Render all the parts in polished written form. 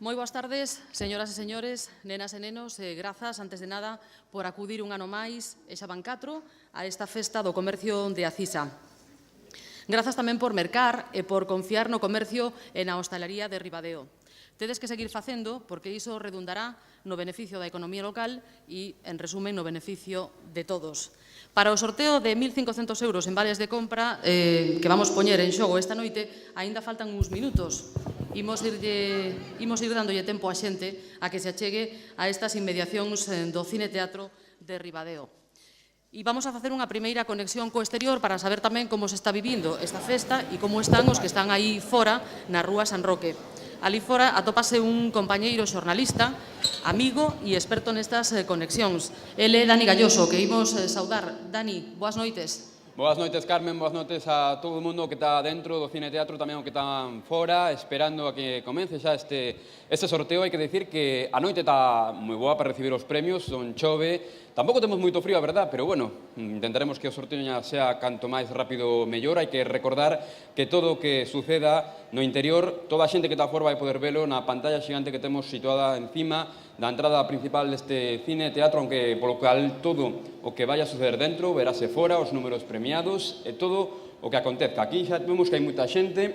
Moi boas tardes, señoras e señores, nenas e nenos, grazas, antes de nada, por acudir un ano máis, e xa van 4, a esta festa do comercio de Acisa. Grazas tamén por mercar e por confiar no comercio e na hostalería de Ribadeo. Tedes que seguir facendo porque iso redundará no beneficio da economía local e, en resumen, no beneficio de todos. Para o sorteo de 1.500 euros en vales de compra que vamos poñer en xogo esta noite, aínda faltan uns minutos. Imos ir dándolle tempo a xente a que se achegue a estas inmediacións do Cine Teatro de Ribadeo. E vamos a facer unha primeira conexión co exterior para saber tamén como se está vivindo esta festa e como están os que están aí fora na Rúa San Roque. Ali fora atópase un compañeiro xornalista, amigo e experto nestas conexións. Ele é Dani Galloso, que imos saudar. Dani, boas noites. Boas noites, Carmen, boas noites a todo o mundo que está dentro do Cine Teatro, tamén o que están fora, esperando a que comece xa este sorteo. Hai que decir que a noite está moi boa para recibir os premios, non chove, tampouco temos moito frío, a verdad, pero bueno, intentaremos que o sorteo xa canto máis rápido mellor. Hai que recordar que todo o que suceda no interior, toda a xente que está fora vai poder velo na pantalla xigante que temos situada encima da entrada principal deste Cine Teatro, aunque polo cual todo o que vaya a suceder dentro verase fora, os números premiados e todo o que acontezca. Aquí xa vemos que hai moita xente,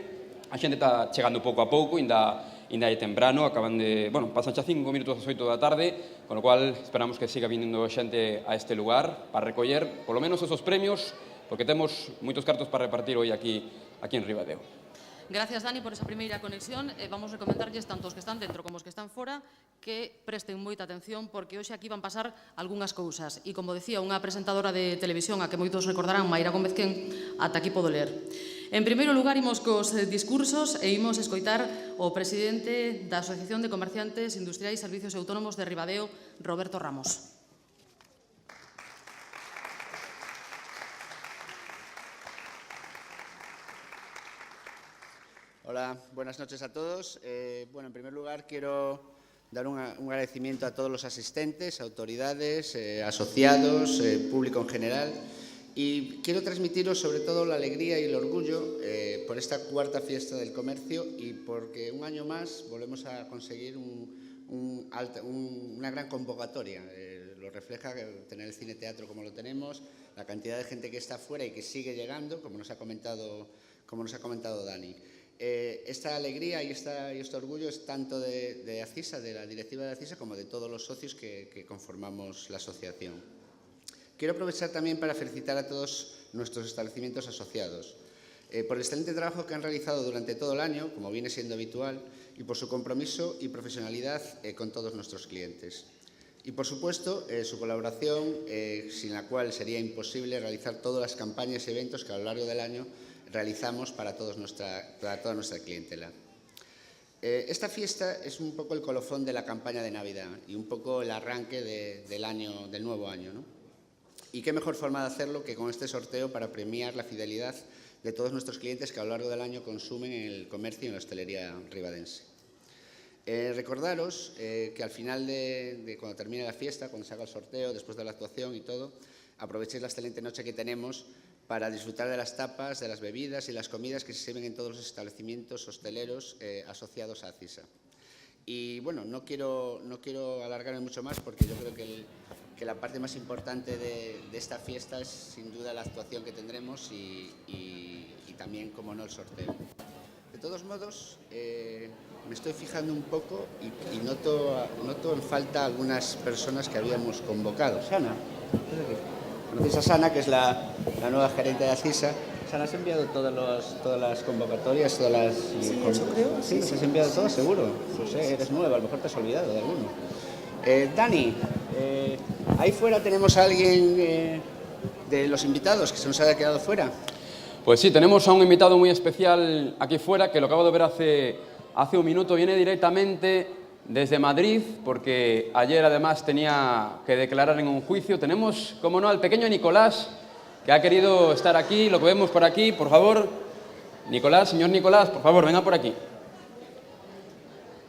a xente está chegando pouco a pouco, ainda é temprano, acaban de, pasan xa 5 minutos ás 8 da tarde, con lo cual esperamos que siga vindo xente a este lugar para recoller polo menos esos premios, porque temos moitos cartos para repartir hoy aquí en Ribadeo. Gracias, Dani, por esa primeira conexión. Vamos a recomendarlles tanto os que están dentro como os que están fora que presten moita atención porque hoxe aquí van pasar algunhas cousas. E, como decía unha presentadora de televisión a que moitos recordarán, Mayra Gómez Quen, ata aquí podo ler. En primeiro lugar, imos cos discursos e imos escoitar o presidente da Asociación de Comerciantes Industriais e Servicios Autónomos de Ribadeo, Roberto Ramos. Hola, buenas noches a todos. En primer lugar quiero dar un agradecimiento a todos los asistentes, autoridades, asociados, público en general, y quiero transmitiros sobre todo la alegría y el orgullo por esta cuarta fiesta del comercio y porque un año más volvemos a conseguir una gran convocatoria. Lo refleja tener el Cine Teatro como lo tenemos, la cantidad de gente que está fuera y que sigue llegando, como nos ha comentado Dani. Esta alegría y este orgullo es tanto de Acisa, de la directiva de Acisa, como de todos los socios que conformamos la asociación. Quiero aprovechar también para felicitar a todos nuestros establecimientos asociados por el excelente trabajo que han realizado durante todo el año, como viene siendo habitual, y por su compromiso y profesionalidad con todos nuestros clientes. Y, por supuesto, su colaboración, sin la cual sería imposible realizar todas las campañas y eventos que a lo largo del año realizamos para toda nuestra clientela. Esta fiesta es un poco el colofón de la campaña de Navidad y un poco el arranque del nuevo año, ¿no? Y qué mejor forma de hacerlo que con este sorteo para premiar la fidelidad de todos nuestros clientes que a lo largo del año consumen en el comercio y en la hostelería ribadense. Recordaros que al final de cuando termine la fiesta, cuando se haga el sorteo, después de la actuación y todo, aprovechéis la excelente noche que tenemos para disfrutar de las tapas, de las bebidas y las comidas que se sirven en todos los establecimientos hosteleros asociados a Acisa. Y bueno, no quiero alargarme mucho más porque yo creo que la parte más importante de esta fiesta es sin duda la actuación que tendremos y también, como no, el sorteo. De todos modos, me estoy fijando un poco y noto en falta algunas personas que habíamos convocado. Sana, ¿conocéis a Sana, que es la nueva gerente de Acisa? Sana, ¿has enviado todas las convocatorias? Sí, eso creo. Sí, ¿las has enviado todas, seguro? No sé, eres nueva, a lo mejor te has olvidado de alguno. Dani, ahí fuera tenemos a alguien de los invitados que se nos haya quedado fuera. Pues sí, tenemos a un invitado muy especial aquí fuera, que lo acabo de ver hace un minuto. Viene directamente desde Madrid, porque ayer además tenía que declarar en un juicio. Tenemos, como no, al pequeño Nicolás, que ha querido estar aquí. Lo que vemos por aquí, por favor. Nicolás, señor Nicolás, por favor, venga por aquí.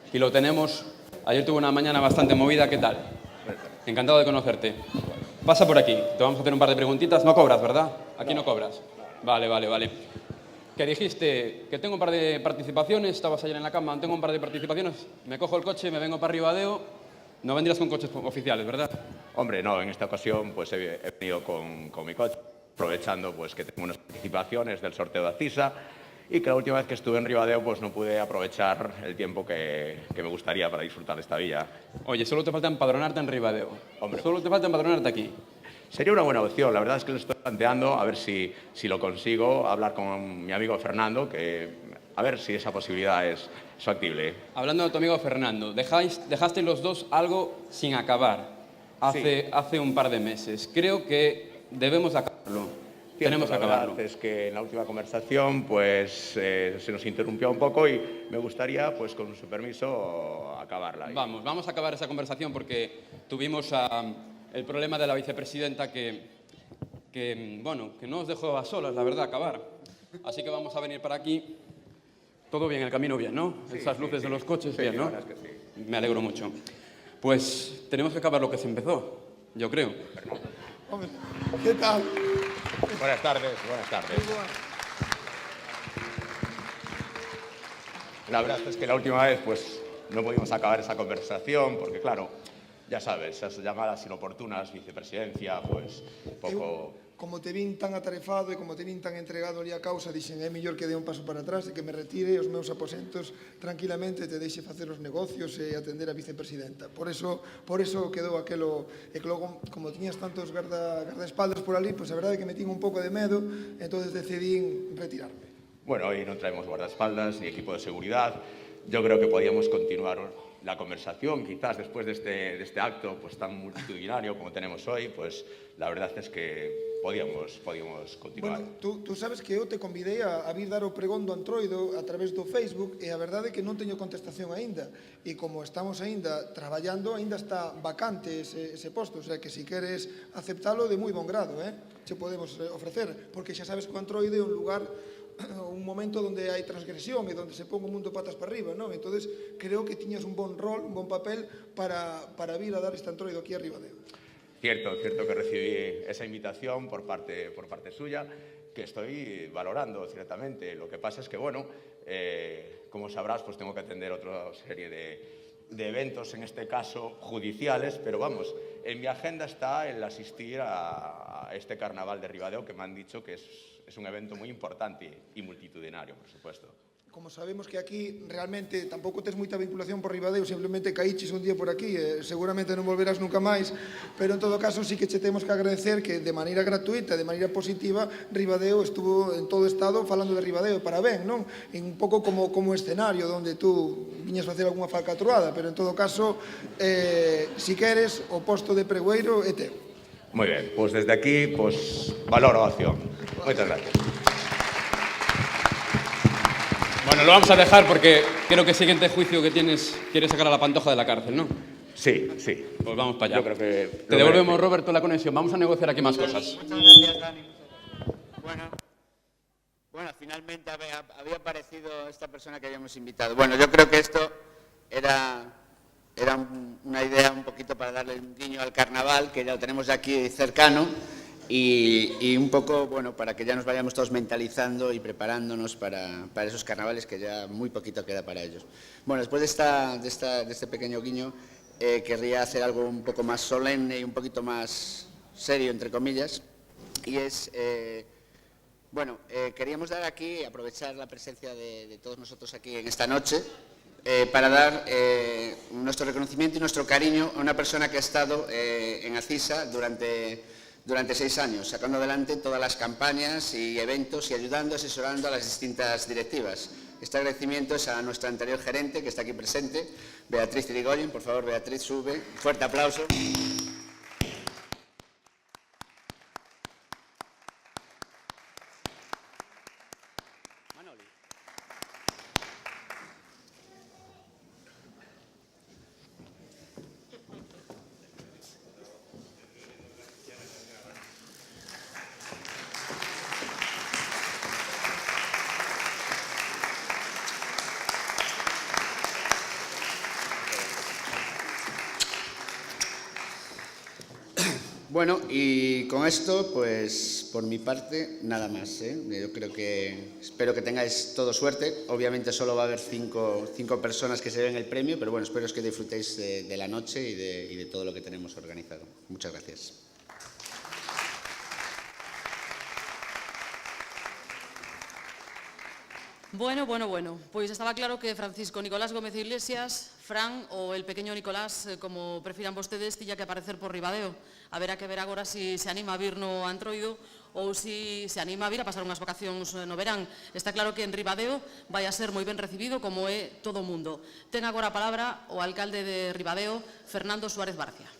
Aquí lo tenemos. Ayer tuvo una mañana bastante movida. ¿Qué tal? Encantado de conocerte. Pasa por aquí. Te vamos a hacer un par de preguntitas. No cobras, ¿verdad? Aquí no cobras. Vale. que dijiste que tengo un par de participaciones, estabas ayer en la cama, tengo un par de participaciones, me cojo el coche, me vengo para Ribadeo, no vendrías con coches oficiales, ¿verdad? Hombre, no, en esta ocasión pues he venido con mi coche, aprovechando pues que tengo unas participaciones del sorteo de Acisa y que la última vez que estuve en Ribadeo pues no pude aprovechar el tiempo que me gustaría para disfrutar de esta villa. Oye, solo te falta empadronarte en Ribadeo. Hombre, solo te falta empadronarte aquí. Sería una buena opción, la verdad es que lo estoy planteando, a ver si lo consigo, hablar con mi amigo Fernando, a ver si esa posibilidad es factible. Hablando de tu amigo Fernando, dejasteis los dos algo sin acabar hace un par de meses. Creo que debemos acabarlo. Tenemos que acabarlo. La verdad es que en la última conversación pues se nos interrumpió un poco y me gustaría, pues con su permiso, acabarla. Vamos a acabar esa conversación porque tuvimos el problema de la vicepresidenta que no os dejó a solas, la verdad, acabar. Así que vamos a venir para aquí. Todo bien, el camino bien, ¿no? Sí, esas luces de los coches, sí, bien, ¿no? la verdad es que sí. Me alegro mucho. Pues tenemos que acabar lo que se empezó, yo creo. Hombre, ¿qué tal? Buenas tardes, buenas tardes. La verdad es que la última vez pues no pudimos acabar esa conversación porque, claro, ya sabes, esas llamadas inoportunas, vicepresidencia, pues poco... Como te vin tan atarefado e como te vin tan entregado ali a causa, dixen, é mellor que dé un paso para atrás e que me retire os meus aposentos tranquilamente e te deixe facer os negocios e atender a vicepresidenta. Por eso quedou aquelo... E que logo, como tiñas tantos guardaespaldas por ali, pois a verdade é que me tiña un pouco de medo, entonces decidín retirarme. Bueno, hoy no traemos guardaespaldas ni equipo de seguridad. Yo creo que podíamos continuar la conversación, quizás después de este acto pues tan multitudinario como tenemos hoy, pues la verdad es que podíamos continuar. Bueno, tú sabes que eu te convidei a vir dar o pregón do Antroido a través do Facebook e a verdade é que non teño contestación aínda e como estamos aínda traballando, aínda está vacante ese posto, o sea que si queres aceptalo de moi bon grado, che podemos ofrecer, porque xa sabes que o Antroido é un lugar, un momento onde hai transgresión e onde se pon o mundo patas para arriba, non? Entonces creo que tiñas un bon rol, un bon papel para vir a dar este Antroido aquí a Ribadeo. Cierto que recibí esa invitación por parte suya, que estoy valorando ciertamente. Lo que pasa es que, bueno, como sabrás, pues tengo que atender otra serie de eventos, en este caso judiciales, pero vamos, en mi agenda está el asistir a este carnaval de Ribadeo, que me han dicho que es un evento muy importante y multitudinario, por supuesto. Como sabemos que aquí realmente tampouco tes moita vinculación por Ribadeo, simplemente caíches un día por aquí, seguramente non volverás nunca máis, pero en todo caso sí que che temos que agradecer que de maneira gratuita, de maneira positiva, Ribadeo estuvo en todo o estado falando de Ribadeo para ben, non? Un pouco como escenario onde tú viñas facer algunha falcatruada, pero en todo caso, si queres, o posto de pregoeiro é teu. Muy bien, pues desde aquí, pues valoro a acción. Muchas gracias. Bueno, lo vamos a dejar porque creo que el siguiente juicio que tienes quiere sacar a la Pantoja de la cárcel, ¿no? Sí. Pues vamos para allá. Yo creo que... Te devolvemos, Roberto, la conexión. Vamos a negociar aquí más cosas. Muchas gracias, Dani. Bueno, finalmente había aparecido esta persona que habíamos invitado. Bueno, yo creo que esto era una idea un poquito para darle un guiño al carnaval, que ya lo tenemos aquí cercano, y un poco, bueno, para que ya nos vayamos todos mentalizando y preparándonos para esos carnavales que ya muy poquito queda para ellos. Bueno, después de este pequeño guiño, querría hacer algo un poco más solemne y un poquito más serio, entre comillas, y es, queríamos dar aquí, aprovechar la presencia de todos nosotros aquí en esta noche, para dar nuestro reconocimiento y nuestro cariño a una persona que ha estado en Acisa durante 6 años, sacando adelante todas las campañas y eventos y ayudando, asesorando a las distintas directivas. Este agradecimiento es a nuestra anterior gerente, que está aquí presente, Beatriz Irigoyen. Por favor, Beatriz, sube. Fuerte aplauso. Bueno, y con esto, pues por mi parte, nada más. Yo creo que, espero que tengáis todo suerte. Obviamente solo va a haber cinco personas que se den el premio, pero bueno, espero que disfrutéis de la noche y de todo lo que tenemos organizado. Muchas gracias. Bueno. Pois estaba claro que Francisco Nicolás Gómez Iglesias, Fran ou el pequeño Nicolás, como prefiran vostedes, tilla que aparecer por Ribadeo. Haberá que ver agora se anima a vir no Antroido ou se anima a vir a pasar unhas vacacións no verán. Está claro que en Ribadeo vai a ser moi ben recibido como é todo o mundo. Ten agora a palabra o alcalde de Ribadeo, Fernando Suárez Barcia.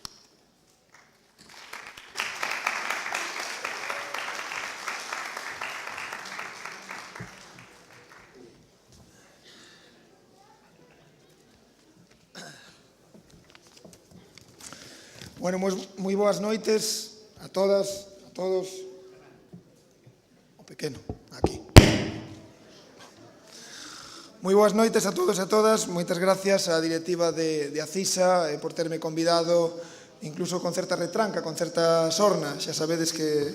Bueno, moi boas noites a todas, a todos. O pequeno, aquí. Moi boas noites a todos e a todas. Moitas gracias á directiva de Acisa por terme convidado, incluso con certa retranca, con certa sorna. Xa sabedes que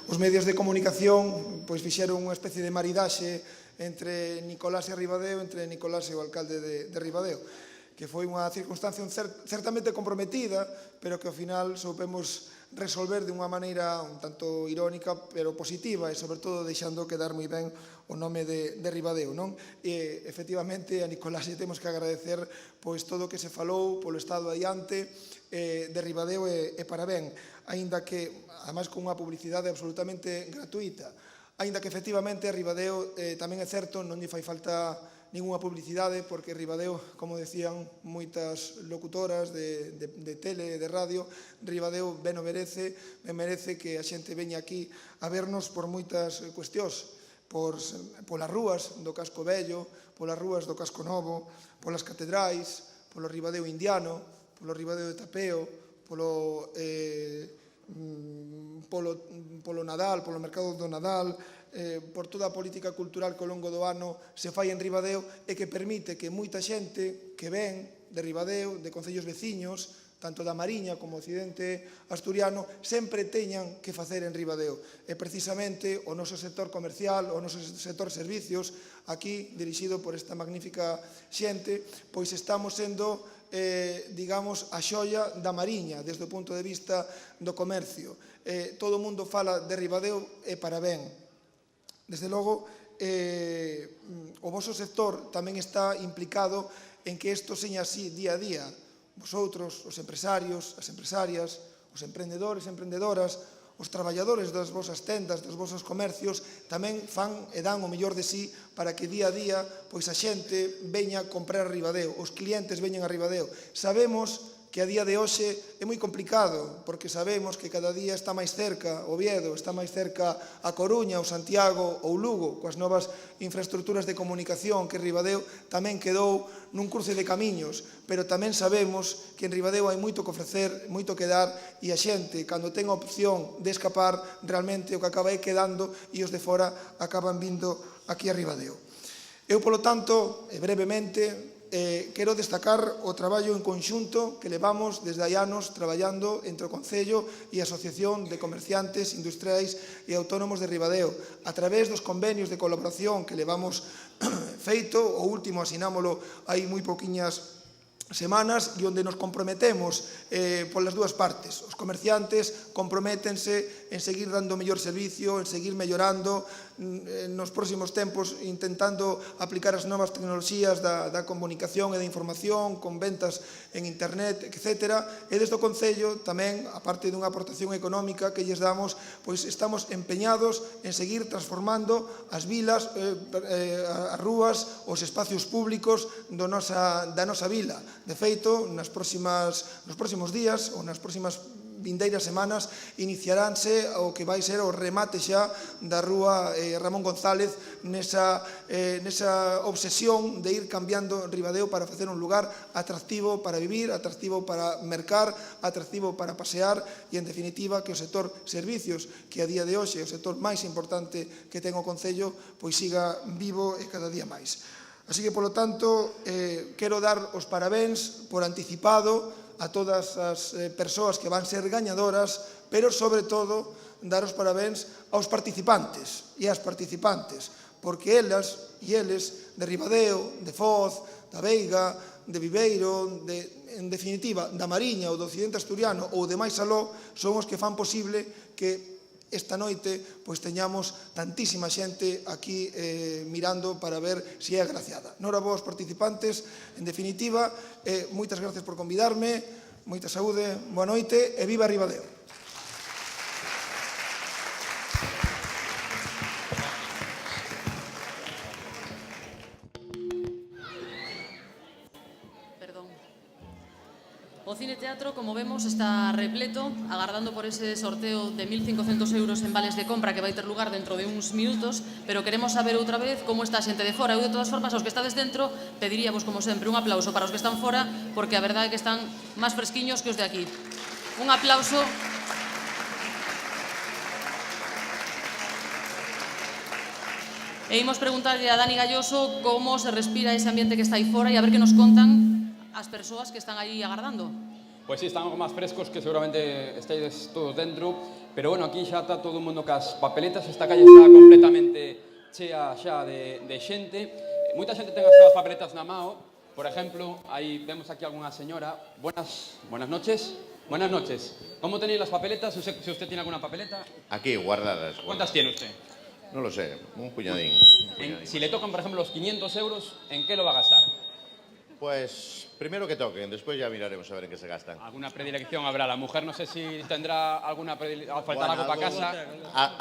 os medios de comunicación pois fixeron unha especie de maridaxe entre Nicolás e Ribadeo, entre Nicolás e o alcalde de Ribadeo, que foi unha circunstancia certamente comprometida, pero que ao final soupemos resolver de unha maneira un tanto irónica, pero positiva, e sobre todo deixando quedar moi ben o nome de Ribadeo, non? E, efectivamente, a Nicolás temos que agradecer pois todo o que se falou polo estado adiante de Ribadeo e para ben, aínda que, además, con unha publicidade absolutamente gratuita, aínda que, efectivamente, a Ribadeo tamén é certo, non lle fai falta ninguna publicidade, porque Ribadeo, como decían moitas locutoras de tele e de radio, Ribadeo ben o merece, que a xente veña aquí a vernos por moitas cuestións, polas rúas do Casco Vello, polas rúas do Casco Novo, polas catedrais, polo Ribadeo indiano, polo Ribadeo de Tapeo, polo Nadal, polo mercado do Nadal, por toda a política cultural que ao longo do ano se fai en Ribadeo e que permite que moita xente que ven de Ribadeo, de concellos veciños, tanto da Mariña como o occidente asturiano, sempre teñan que facer en Ribadeo. E precisamente o noso sector comercial, o noso sector servicios, aquí dirixido por esta magnífica xente, pois estamos sendo digamos, a xoia da Mariña, desde o punto de vista do comercio. Todo o mundo fala de Ribadeo e para ben. Desde logo, o voso sector tamén está implicado en que isto seña así día a día. Vosotros, os empresarios, as empresarias, os emprendedores e emprendedoras, os traballadores das vosas tendas, dos vosos comercios, tamén fan e dan o mellor de sí para que día a día pois a xente veña a comprar a Ribadeo, os clientes veñan a Ribadeo. Sabemos que a día de hoxe é moi complicado, porque sabemos que cada día está máis cerca Oviedo, está máis cerca a Coruña, ou Santiago ou Lugo, coas novas infraestructuras de comunicación, que Ribadeo tamén quedou nun cruce de camiños, pero tamén sabemos que en Ribadeo hai moito que ofrecer, moito que dar, e a xente, cando ten a opción de escapar, realmente o que acaba é quedando e os de fora acaban vindo aquí a Ribadeo. Eu, polo tanto, brevemente, quero destacar o traballo en conxunto que levamos desde hai anos traballando entre o Concello e a Asociación de Comerciantes Industriais e Autónomos de Ribadeo, a través dos convenios de colaboración que levamos feito, o último asinámolo hai moi pouquiñas semanas, e onde nos comprometemos polas dúas partes. Os comerciantes comprométense en seguir dando mellor servicio, en seguir mellorando nos próximos tempos, intentando aplicar as novas tecnoloxías da comunicación e da información, con ventas en internet, etc. E desde o Concello tamén, a parte dunha aportación económica que lles damos, pois estamos empeñados en seguir transformando as vilas, as rúas, os espacios públicos da nosa vila. De feito, nos próximos días ou nas próximas vindeiras semanas iniciaránse o que vai ser o remate xa da rúa Ramón González nesa obsesión de ir cambiando Ribadeo para facer un lugar atractivo para vivir, atractivo para mercar, atractivo para pasear e, en definitiva, que o sector servicios, que a día de hoxe é o sector máis importante que ten o Concello, pois siga vivo e cada día máis. Así que, polo tanto, quero dar os parabéns por anticipado a todas as persoas que van ser gañadoras pero sobre todo dar os parabéns aos participantes e ás participantes, porque elas e eles de Ribadeo, de Foz, da Veiga, de Viveiro, en definitiva, da Mariña ou do Occidente Asturiano ou de máis aló, son os que fan posible que esta noite teñamos tantísima xente aquí mirando para ver se é agraciada. Nora vos participantes, en definitiva, moitas gracias por convidarme, moita saúde, boa noite e viva Ribadeo. O Cine Teatro, como vemos, está repleto, agardando por ese sorteo de 1.500 euros en vales de compra que vai ter lugar dentro de uns minutos, pero queremos saber outra vez como está a xente de fora. Eu, de todas formas, aos que estades dentro, pediríamos, como sempre, un aplauso para os que están fora, porque a verdade é que están máis fresquiños que os de aquí. Un aplauso. E imos preguntarlle a Dani Galloso como se respira ese ambiente que está aí fora e a ver que nos contan as persoas que están aí agardando. Pois sí, están algo máis frescos que seguramente estáis todos dentro, pero bueno, aquí xa está todo o mundo cas papeletas, esta calle está completamente chea xa de xente. Moita xente ten as súas papeletas na mao, por exemplo, aí vemos aquí algunha señora. Buenas noches. Buenas noches. ¿Cómo tenéis las papeletas? Si usted tiene alguna papeleta. Aquí, guardadas. ¿Cuántas tiene usted? No lo sé, un puñadín. Si le tocan, por ejemplo, los 500 euros, ¿en qué lo va a gastar? Pues primero que toquen, después ya miraremos a ver en qué se gastan. Alguna predilección habrá. La mujer no sé si tendrá alguna predilección, al faltar algo para casa.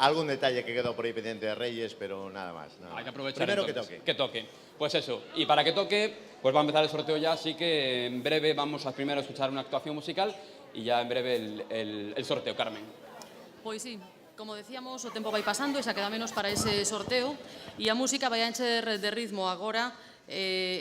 Algún detalle que quedó por ahí pendiente de Reyes, pero nada más. Hay que aprovechar. Primero entonces, que toque. Pues eso. Y para que toque, pues va a empezar el sorteo ya, así que en breve vamos a primero escuchar una actuación musical y ya en breve el sorteo, Carmen. Pois sí. Como decíamos, o tempo vai pasando e xa queda menos para ese sorteo e a música vai a encher de ritmo agora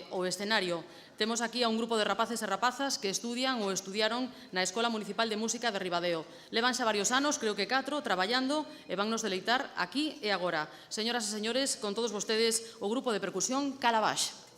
o escenario. Temos aquí a un grupo de rapaces e rapazas que estudian ou estudiaron na Escola Municipal de Música de Ribadeo. Levan xa varios anos, creo que 4, traballando e vannos deleitar aquí e agora. Señoras e señores, con todos vostedes, o grupo de percusión Calabash.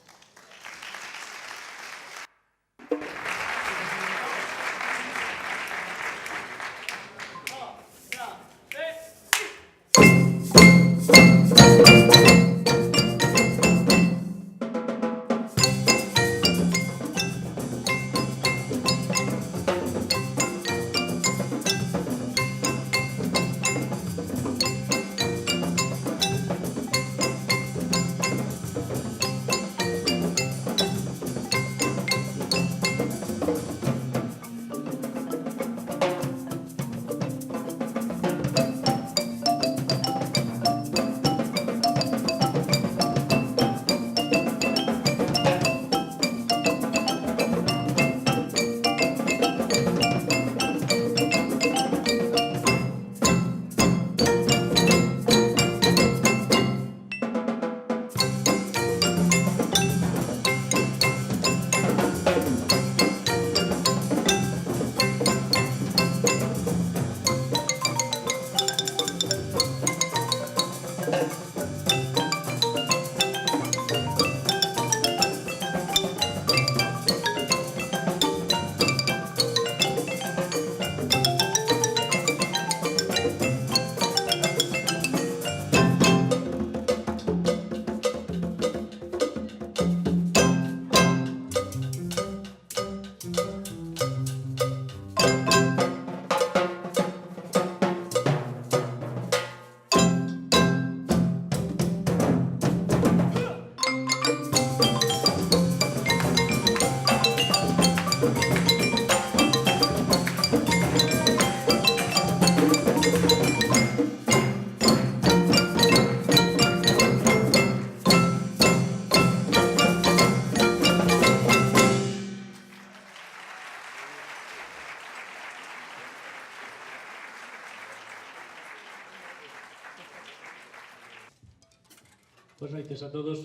Boas noites a todos,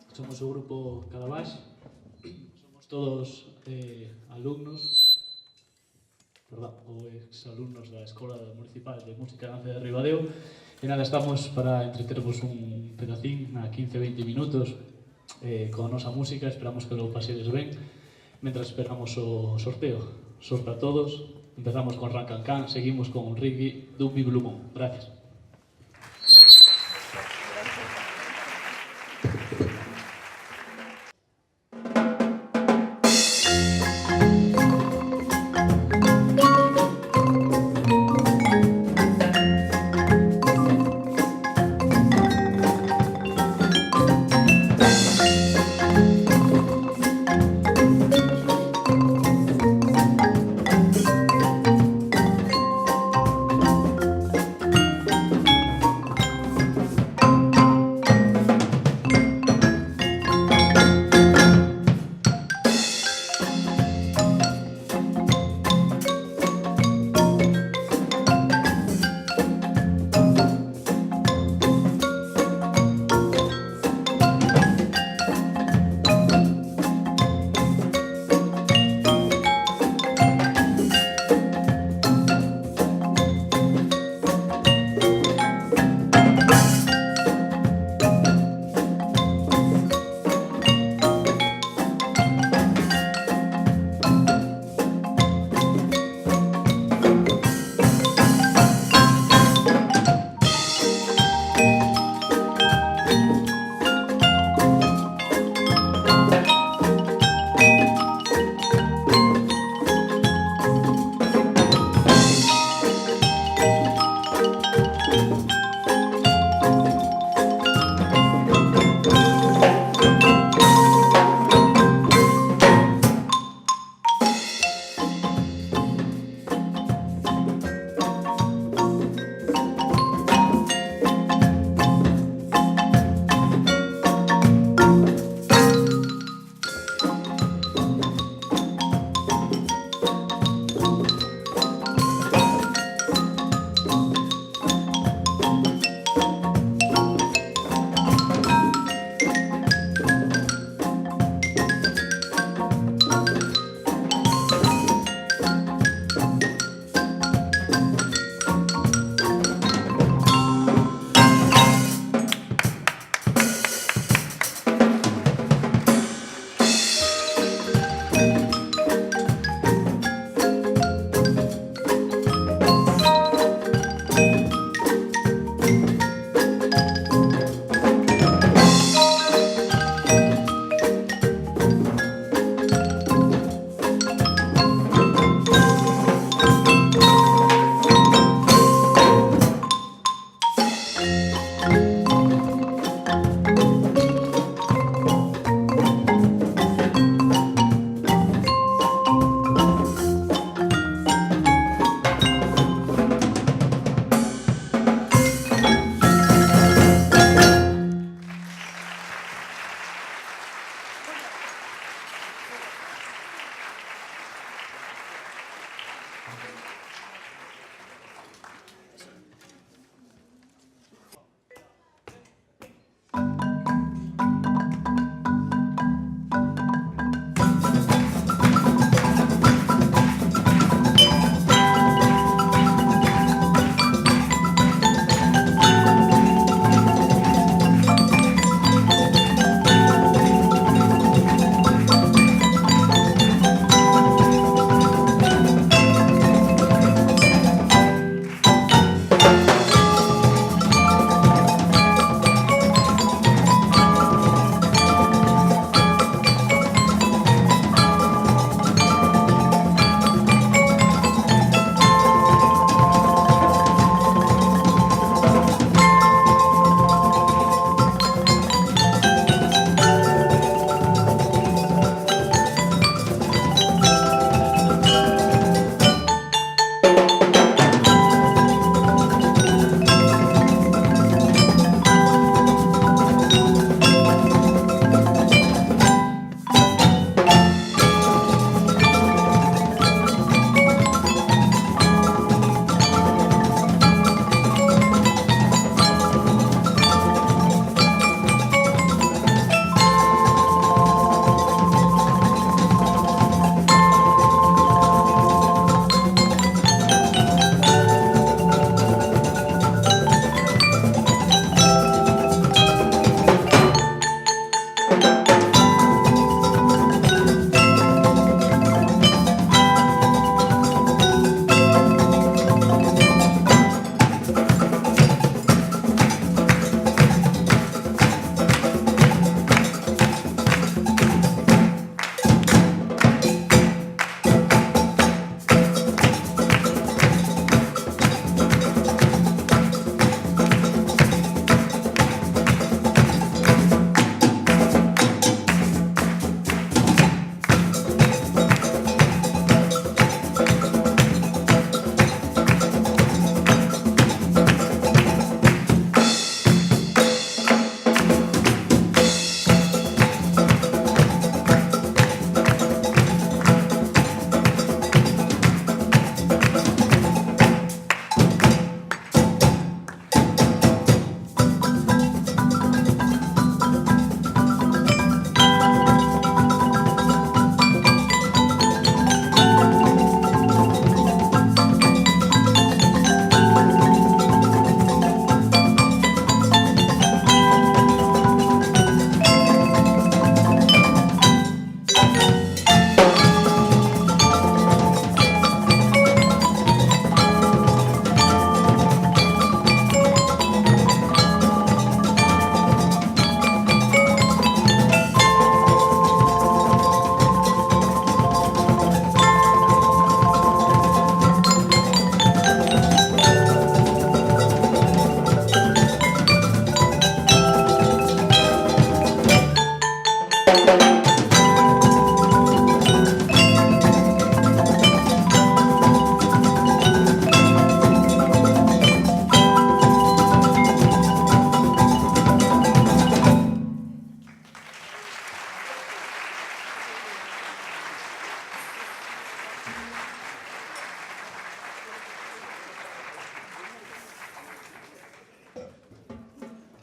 somos o grupo Calabash, somos todos alumnos, ou exalumnos da Escola Municipal de Música e Danza de Ribadeo, e nada, estamos para entretervos un pedacín a 15-20 minutos con a nosa música, esperamos que lo pasedes ben, mentras esperamos o sorteo. Sorte a todos Empezamos con Ran Can Can, seguimos con Ricky Dumbi Blumon. Gracias.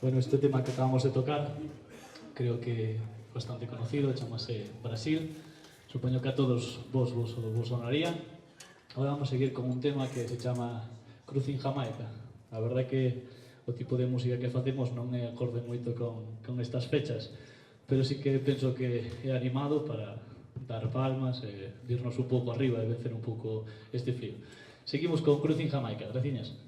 Bueno, este tema que acabamos de tocar creo que é bastante conocido, chamase Brasil. Supoño que a todos vos sonaría. Agora vamos a seguir con un tema que se chama Crucing Jamaica. A verdade que o tipo de música que facemos non é acorde moito con estas fechas, pero sí que penso que é animado para dar palmas e virnos un pouco arriba e vencer un pouco este frío. Seguimos con Crucing Jamaica. Graciñas.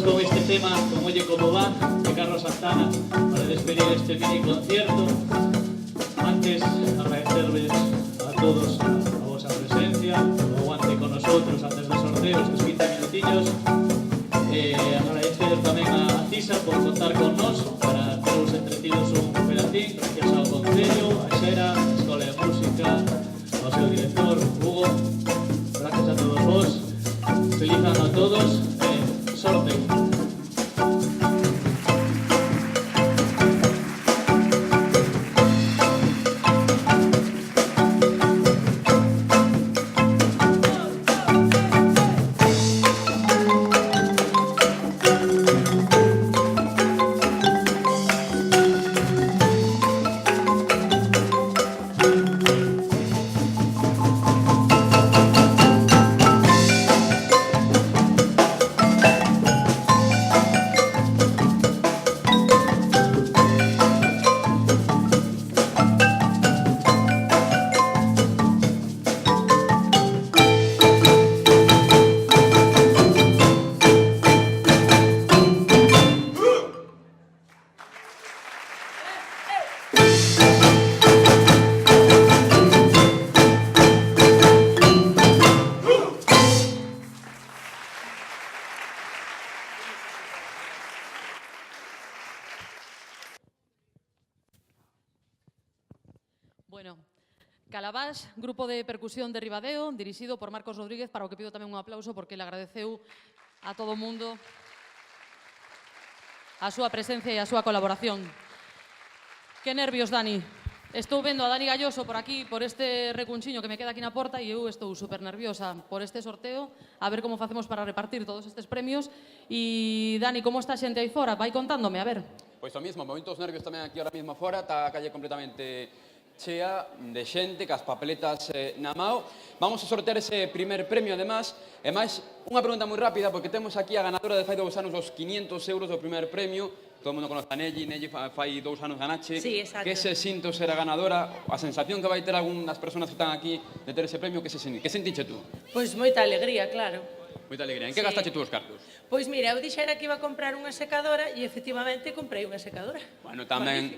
con este tema, con Oye Cómo Va, de Carlos Santana, para despedir este mini concierto. Antes, agradecerles a todos a vuestra presencia, o aguante con nosotros antes del sorteo, estos 15 minutillos. Agradecer tamén a Cisa por contar con nós para teros entretidos un operatín, gracias ao Concello, a Xera, a Escola de Música, ao seu director, Hugo. Gracias a todos vos. Feliz ano a todos. Sorteo. Bueno, Calabash, grupo de percusión de Ribadeo, dirixido por Marcos Rodríguez, para o que pido tamén un aplauso porque le agradeceu a todo o mundo a súa presencia e a súa colaboración. Que nervios, Dani. Estou vendo a Dani Galloso por aquí, por este recunchiño que me queda aquí na porta, e eu estou super nerviosa por este sorteo, a ver como facemos para repartir todos estes premios. E, Dani, como está a xente aí fora? Vai contándome, a ver. Pois o mismo, moitos nervios tamén aquí ahora mismo fora, está a calle completamente chea de xente, cas papeletas na mao. Vamos a sortear ese primer premio, además. E máis, unha pregunta moi rápida, porque temos aquí a ganadora de fai 2 anos os 500 euros do primer premio. Todo o mundo conoce a Nelly fai 2 anos ganache. Sí, exacto. Que se sinto ser a ganadora? A sensación que vai ter algunhas persoas que están aquí de ter ese premio, que sentiche tú? Pois moita alegría, claro. Moita alegría. En que Sí. gastache tú os cartos? Pois mira, eu dixera que iba a comprar unha secadora e efectivamente comprei unha secadora. Bueno, tamén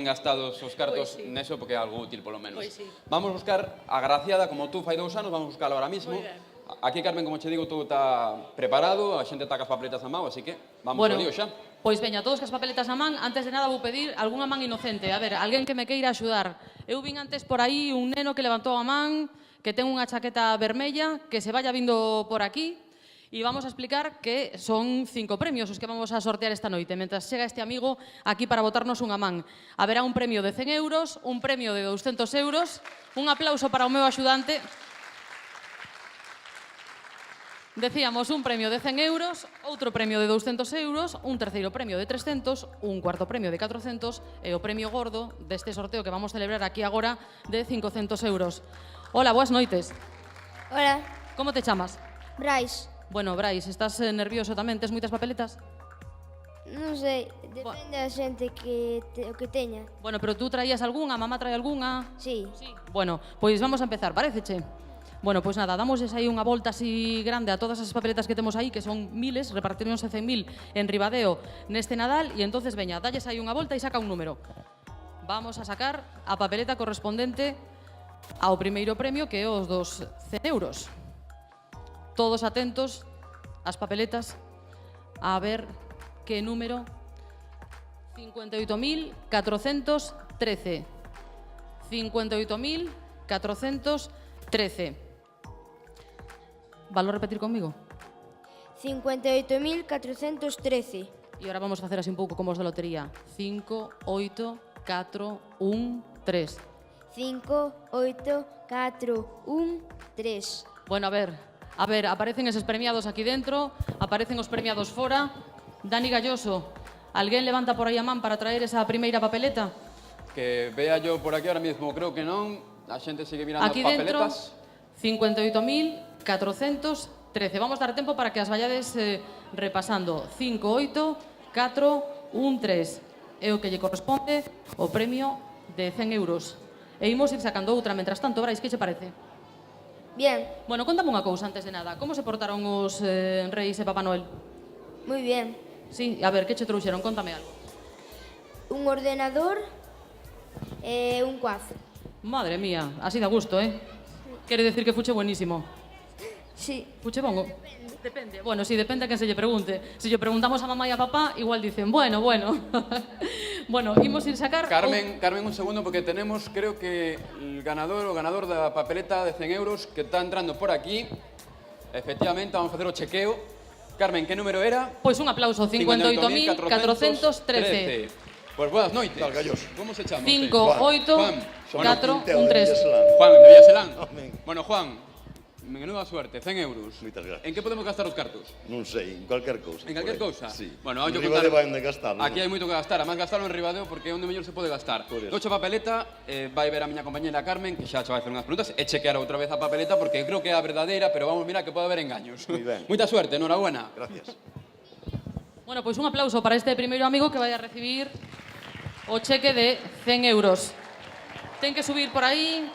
gastados os cartos Pois sí. neso porque é algo útil, polo menos. Pois sí. Vamos buscar a Graciada, como tú fai 2 anos, vamos buscarla ahora mismo. Moi ben. Aquí, Carmen, como che digo, todo está preparado, a xente está cas papeletas na mão, así que vamos ao lío xa. Pois veña, todos cas papeletas na man. Antes de nada vou pedir algunha man inocente. A ver, alguén que me queira axudar. Eu vin antes por aí un neno que levantou a man, que ten unha chaqueta vermella, que se vaya vindo por aquí. E vamos a explicar que son 5 premios os que vamos a sortear esta noite, mentras chega este amigo aquí para botarnos unha man. Haberá un premio de 100 euros, un premio de 200 euros, un aplauso para o meu axudante. Decíamos un premio de 100 euros, outro premio de 200 euros, un terceiro premio de 300, un cuarto premio de 400 e o premio gordo deste sorteo que vamos celebrar aquí agora de 500 euros. Hola, boas noites. Hola, Como te chamas? Brais. Bueno, Brais, estás nervioso tamén? Tes moitas papeletas? Non sei, depende da xente o que teña. Bueno, pero tú traías algunha, mamá trae algunha? Sí. Bueno, pois vamos a empezar, paréceche? Bueno, pois nada, damosles aí unha volta así grande a todas as papeletas que temos aí, que son miles, repartironse 100.000 en Ribadeo neste Nadal, e entonces veña, dalles aí unha volta e saca un número. Vamos a sacar a papeleta correspondente ao primeiro premio, que é os dos 100 euros. Todos atentos ás papeletas a ver que número. 58.413. 58.413. Valo repetir conmigo? 58.413. E agora vamos a facer así un pouco como os da lotería. 5, 8, 4, 1, 3. 5, 8, 4, 1, 3. Bueno, a ver, aparecen eses premiados aquí dentro, aparecen os premiados fora. Dani Galloso, alguén levanta por aí a man para traer esa primeira papeleta? Que vea yo por aquí ahora mismo, creo que non. A xente sigue mirando Aquí as dentro, papeletas. 58.413. Vamos dar tempo para que as vallades repasando. 5, 8, 4, 1, 3. É o que lle corresponde o premio de 100 euros. E imos ir sacando outra. Mentras tanto, Brais, que che parece? Bien, Bueno, contame unha cousa antes de nada. Como se portaron os reis e Papá Noel? Moi bien. Sí, a ver, que che trouxeron? Contame algo. Un ordenador e un cuazo. Madre mía, así da gusto, Quere decir que fuche buenísimo. Sí. Fuche bon? Depende. Bueno, sí, depende a quen se lle pregunte. Se lle preguntamos a mamá e a papá, igual dicen, bueno. Bueno, imos ir sacar... Carmen, un segundo, porque tenemos, creo que, el ganador o ganador da papeleta de 100 euros que está entrando por aquí. Efectivamente, vamos a facer o chequeo. Carmen, que número era? Pois un aplauso, 58.413. Pues buenas noites. Tal, gallos. ¿Cómo se chama? 5, Juan. 8, 4, 1, 3. Juan, de Villaselán. Bueno, Juan, menuda suerte, 100 euros. Moitas gracias. En que podemos gastar os cartos? Non sei, en cualquier cousa. En calquer cousa? Sí. Bueno, En vamos a Ribadeo contar. vai onde gastar, non? Aquí hai moito que gastar, además gastarlo en Ribadeo porque é onde mellor se pode gastar. Por eso. Docho papeleta, vai ver a miña compañera Carmen, que xa che vai facer unhas preguntas, e chequear outra vez a papeleta porque creo que é a verdadeira, pero vamos, mira que pode haber engaños. Moi ben. Moita suerte, enhorabuena. Gracias. Bueno, pois un aplauso para este primeiro amigo que vai a recibir o cheque de 100 euros. Ten que subir por aí,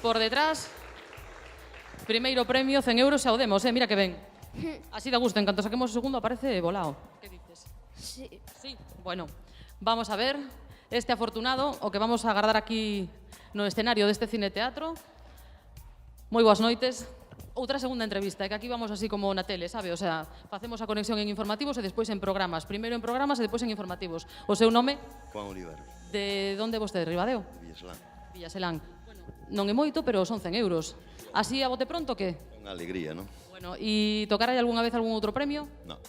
por detrás. Primeiro premio, 100 euros, xa o demos, mira que ben. Así da gusto, en canto saquemos o segundo aparece volado. Que dices? Sí. Sí, bueno, vamos a ver este afortunado, o que vamos a agardar aquí no escenario deste cine-teatro. Moi boas noites. Outra segunda entrevista, que aquí vamos así como na tele, sabe? O sea, facemos a conexión en informativos e despois en programas. Primeiro en programas e despois en informativos. O seu nome? Juan Oliver, De onde vostede? Ribadeo? Villaselán. Villaselán. Bueno, non é moito, pero son 100 euros. Así a bote pronto, que? Unha alegría, non? Bueno, e tocará algunha vez algún outro premio? Non.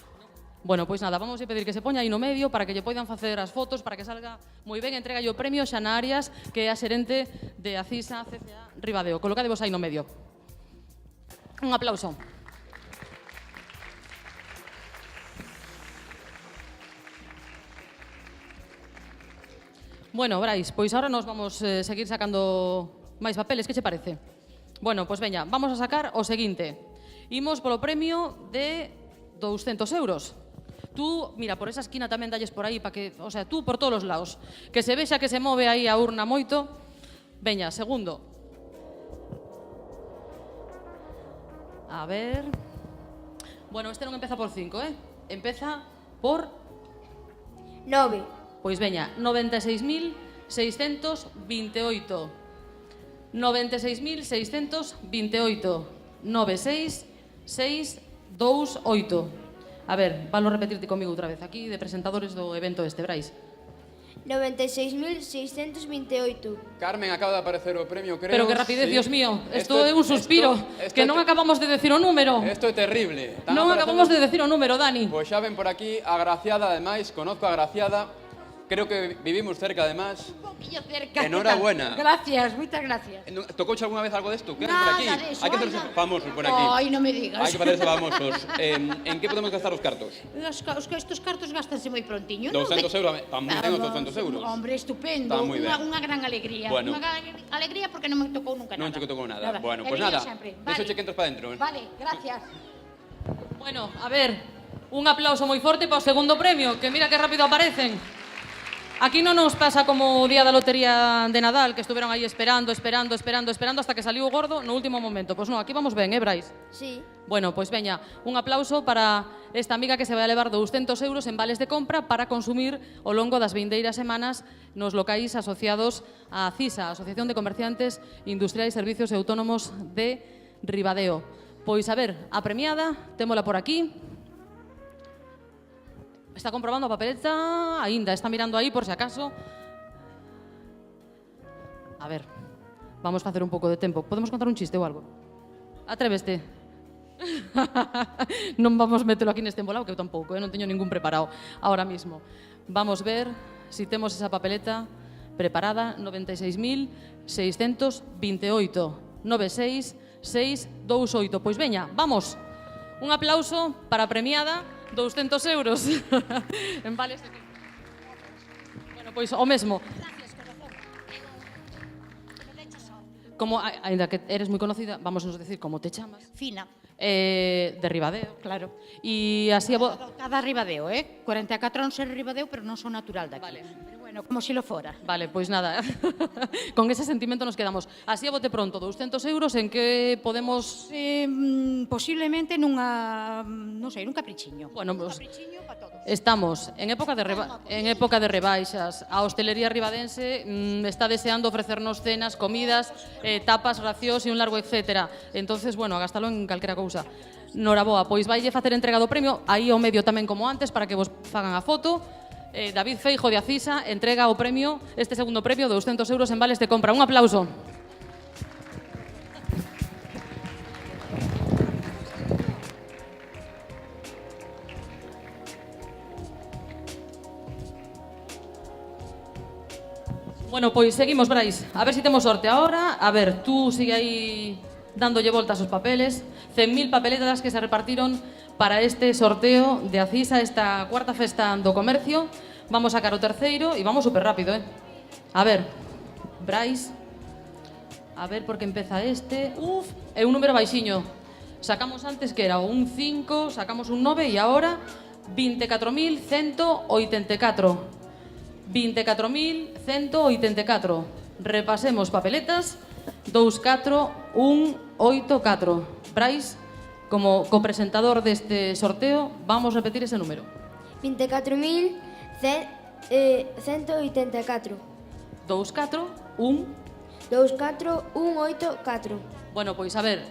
Bueno, pois nada, vamos a pedir que se poña aí no medio para que lle poidan facer as fotos, para que salga moi ben. Entrega o premio Xana Arias, que é a xerente de Acisa CCA Ribadeo. Colocadevos aí no medio. Un aplauso. Bueno, Brais, pois ahora nos vamos seguir sacando máis papeles, que che parece? Bueno, pois veña, vamos a sacar o seguinte. Imos polo premio de 200 euros. Tú, mira, por esa esquina tamén dalles por aí, para que, o sea, tú por todos os lados. Que se vexa que se move aí a urna moito. Veña, segundo. A ver... Bueno, este non empeza por 5, Empeza por... 9. Pois veña, 96.628. 96.628. 96628. A ver, valo repetirte comigo outra vez. Aquí, de presentadores do evento este, Brais. 96.628. Carmen, acaba de aparecer o premio, creo. Pero que rapidez, sí. Dios mío. Esto é un suspiro. Que non acabamos de decir o número. Isto é terrible. Non acabamos de decir o número, Dani. Pois xa ven por aquí a Graciada, ademais, conozco a Graciada. Creo que vivimos cerca, además. Un poquillo cerca. Enhorabuena. Gracias, muchas gracias. ¿Tocouche alguna vez algo desto? ¿Qué Nada por aquí? de eso, Hay que hacerse anda. famosos por aquí. Ay, no me digas. Hay que hacerse famosos. ¿En qué podemos gastar os cartos? Estos cartos gastanse moi prontiño, 200 euros, están moi ben os 200 euros. Hombre, estupendo. Está moi ben. Unha gran alegría. Bueno. Unha gran alegría porque non me tocou nunca nada. Non che tocou nada. Bueno, E pues veña nada. sempre. Deixo che que entres para dentro. Vale, gracias. Bueno, a ver, un aplauso moi forte para o segundo premio, que mira que rápido aparecen. Aquí non nos pasa como o día da lotería de Nadal, que estuveron aí esperando hasta que saliu o gordo no último momento. Pois non, aquí vamos ben, Brais? Sí. Bueno, pois veña, un aplauso para esta amiga que se vai a levar 200 euros en vales de compra para consumir ao longo das vindeiras semanas nos locais asociados á CISA, Asociación de Comerciantes Industriais, Servicios e Autónomos de Ribadeo. Pois a ver, a premiada, témola por aquí. Está comprobando a papeleta, aínda está mirando aí por se acaso. A ver, vamos facer un pouco de tempo. Podemos contar un chiste ou algo? Atréveste. Non vamos metelo aquí neste embolado, que eu tampouco, non teño ningún preparado ahora mismo. Vamos ver si temos esa papeleta preparada. 96.628. 96628. Pois veña, vamos. Un aplauso para a premiada, 200 euros. En vales de... Bueno, pois o mesmo. Como, ainda que eres moi conocida, vamos nos decir como te chamas. Fina. De Ribadeo. Claro. E así a Cada Ribadeo, 44 anos ser Ribadeo, pero non son natural daqui. Vale. Pero bueno. Bueno, como si lo fora. Vale, pois nada, con ese sentimento nos quedamos. Así a bote pronto, 200 euros, en que podemos... Posiblemente nunha, non sei, nun caprichiño. Bueno, Un pues, caprichiño para todos. estamos en época de rebaixas. A hostelería ribadense está deseando ofrecernos cenas, comidas, tapas, racións e un largo etcétera. Entonces, bueno, a gastalo en calquera cousa. Noraboa, pois vaille facer entrega do premio aí ao medio tamén como antes para que vos fagan a foto. David Feijo de Acisa entrega o premio, este segundo premio, 200 euros en vales de compra. Un aplauso. Bueno, pois seguimos, Brais. A ver si temos sorte ahora. A ver, tú sigue aí dándolle voltas aos papeles. 100.000 papeletas que se repartiron para este sorteo de Acisa, esta cuarta festa do comercio. Vamos a sacar o terceiro e vamos super rápido, A ver, Brais. A ver por que empeza este. Uf, é un número baixiño. Sacamos antes que era un 5, sacamos un 9 e agora 24.184. 24.184. Repasemos papeletas. 2, 4, 1, 8, 4. Brais, como copresentador deste sorteo, vamos a repetir ese número. 24.184. 2, 4, 1. 2, 4, 1, 8, 4. Bueno, pois a ver,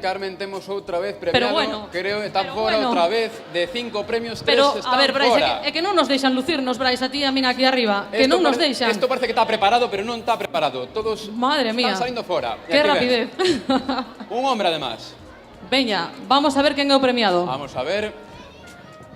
Carmen, temos outra vez premiado, Pero bueno, creo, está pero fora bueno. outra vez, de 5 premios, 3 Pero, están a ver, Brais, fora. é que non nos deixan lucirnos, Brais, a ti e a min aquí arriba. Que Esto non nos parece- deixan. Esto parece que está preparado, pero non está preparado. Todos Madre mía. están salindo fora. E Que aquí rapidez. ves, un hombre, además. Veña, vamos a ver quen é o premiado. Vamos a ver.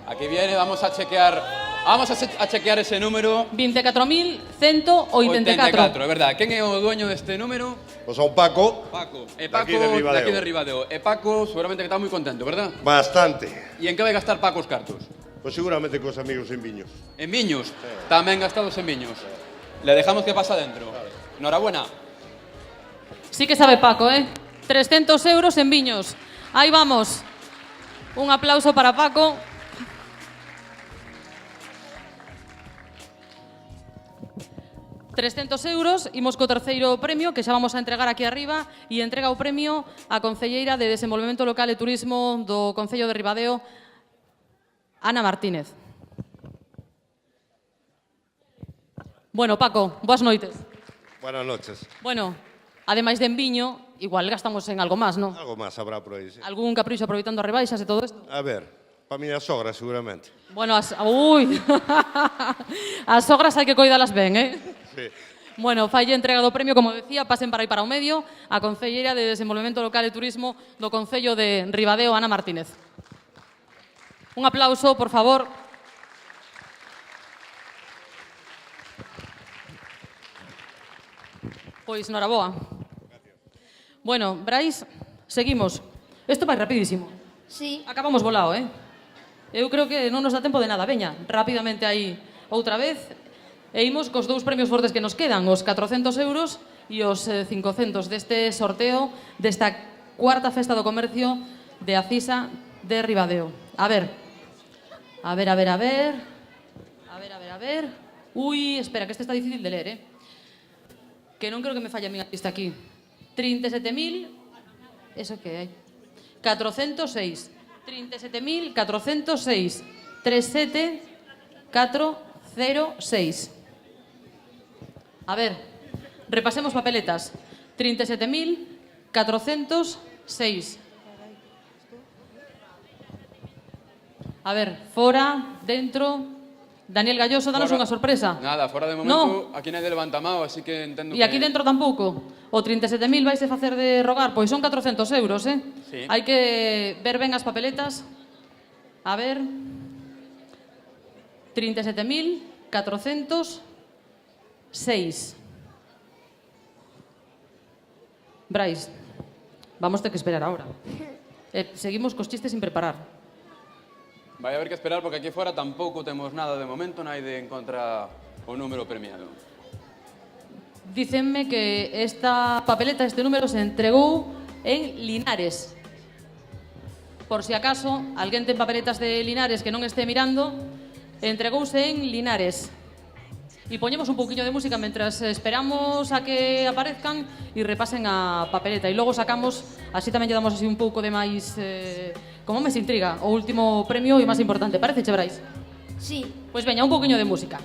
Aquí viene, vamos a chequear. Vamos a chequear ese número. 24.184. É verdad. Quen é o dueño deste número? Pois a un Paco, Paco. E De Paco, aquí de Ribadeo. de aquí de Ribadeo. E Paco seguramente que está moi contento, verdad? bastante. E en que vai gastar Paco os cartos? Pois seguramente cos amigos en Viños. En Viños. Tamén gastados en Viños. Le dejamos que pasa dentro. Enhorabuena. Sí que sabe Paco, 300 euros en Viños. Ahí vamos. Un aplauso para Paco. €300, imos co terceiro premio que xa vamos a entregar aquí arriba e entrega o premio a concelleira de Desenvolvemento Local e Turismo do Concello de Ribadeo, Ana Martínez. Bueno, Paco, boas noites. Buenas noches. Bueno, ademais de en viño, igual gastamos en algo máis, non? Algo máis habrá por aí, sí. Algún capricho aproveitando as rebaixas e todo isto? A ver, para miña sogra seguramente. Bueno, ui. As sogras hai que coidalas ben, Sí. Bueno, falle entrega do premio, como decía, pasen para aí para o medio, a concelleira de Desenvolvemento Local e Turismo do Concello de Ribadeo, Ana Martínez. Un aplauso, por favor. Pois, noraboa. Bueno, Brais, seguimos. Isto vai rapidísimo. Sí. Acabamos volado, Eu creo que non nos dá tempo de nada. Veña, rapidamente aí outra vez. E imos cos dous premios fortes que nos quedan, os 400 euros e os 500 deste sorteo desta cuarta festa do comercio de Acisa de Ribadeo. A ver. Ui, espera, que este está difícil de ler, Que non creo que me falle a miña lista aquí. 37.000... Eso que hai? 406. 37.406. 37406. A ver, repasemos papeletas. 37.406. A ver, fora, dentro... Daniel Galloso, danos unha sorpresa. Nada, fora de momento, aquí nadie levanta mao, así que entendo E aquí dentro tampouco. O 37.000 vais a facer de rogar, pois son 400 euros, Sí. Hai que ver ben as papeletas. A ver... 37.406. Brais, vamos ter que esperar ahora. Seguimos cos chistes sin preparar. Vai haber que esperar porque aquí fora tampouco temos nada de momento, non hai de encontrar o número premiado. Dícenme que esta papeleta, este número, se entregou en Linares. Por si acaso, alguén ten papeletas de Linares que non este mirando, entregouse en Linares. y ponemos un poquillo de música mientras esperamos a que aparezcan y repasen a papeleta. Y logo sacamos, así tamén lle damos así un pouco de máis, como máis intriga, o último premio e o máis importante. Parece, che, Brais? Sí. Pois veña, un poquinho de música.